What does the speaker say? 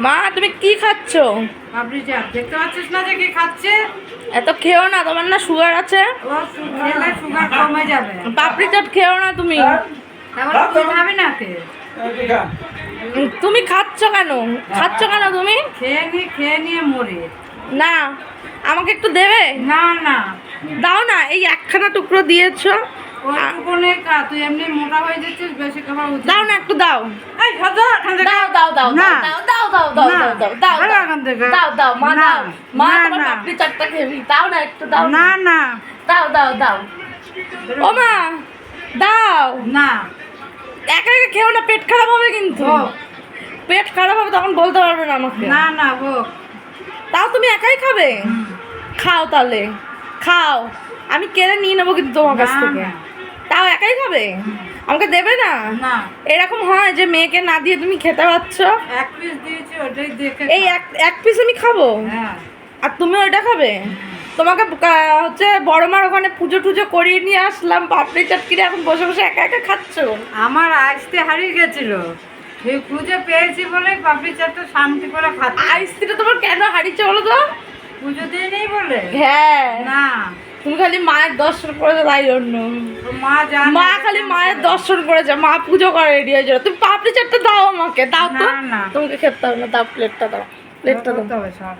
মা তুমি কি খাচ্ছ? পাপড়ি চাট দেখতে পাচ্ছিস না যে কি খাচ্ছে? এত খেও না, তোমার না সুগার আছে। ও খেলে সুগার কমে যাবে। পাপড়ি চাট খেও না তুমি। তাহলে তুই খাবি না কে? তুমি খাচ্ছ কেন? খাচ্ছ কেন তুমি? খেয়ে নিয়ে মরে। না, আমাকে একটু দেবে? না না, দাও না, এই একখানা টুকরো দিয়েছো। ওইটুকু নেই খা, তুই এমনি মোটা হয়ে যাচ্ছিস, বেশি খাবার উচিত দাও না, একটু দাও। এই সদা এখান থেকে দাও দাও দাও না। দাও দাও দাও দাও না। দাও দাও দাও ভালো এখান থেকে। দাও দাও মা না। দাও। মা না, তোমার না। পাপড়ি চাটটা খেবি, দাও না একটু দাও। না না দাও দাও দাও। ও মা দাও। না, একা একা খেও না, পেট খারাপ হবে কিন্তু। হোক। পেট খারাপ হবে, তখন বলতে পারবে না আমাকে। না না হোক। তাও তুমি একাই খাবে? খাও তাহলে, খাও। আমি কেড়ে নিয়ে নেবো কিন্তু তোমার কাছ না, থেকে। না। তাও একাই খাবে? আমাকে দেবে না? না, এরকম হয় যে মেয়েকে না দিয়ে তুমি খেতে পাচ্ছ। এক পিস দিয়েছি ওটাই দেখে এই এক পিস আমি খাবো, হ্যাঁ। আর তুমি ওইটা খাবে? তোমাকে হচ্ছে বড় মার ওখানে পুজো টুজো করিয়ে নিয়ে আসলাম, পাপড়ি চাট কিনে এখন বসে বসে একা একা খাচ্ছ। আমার আসতে হারিয়ে গেছিল, সেই খুঁজে পেয়েছি বলে পাপড়ি চাটটা শান্তি করে খাচ্ছি। আইসিটা তোমার কেন হারিয়েছে বলো তো? পুজো দিয়ে নেই বলে? হ্যাঁ, না, তুমি খালি মায়ের দর্শন করেছো তাই জন্য। তো মা জানে। মা খালি মায়ের দর্শন করেছে, মা পুজো করে রেডি হয়েছিল। তুমি পাপড়ি চাটটা দাও আমাকে, দাও তো। না, না। তোমাকে খেতে হবে না, দাও প্লেটটা দাও, প্লেটটা দাও। করতে হবে সব।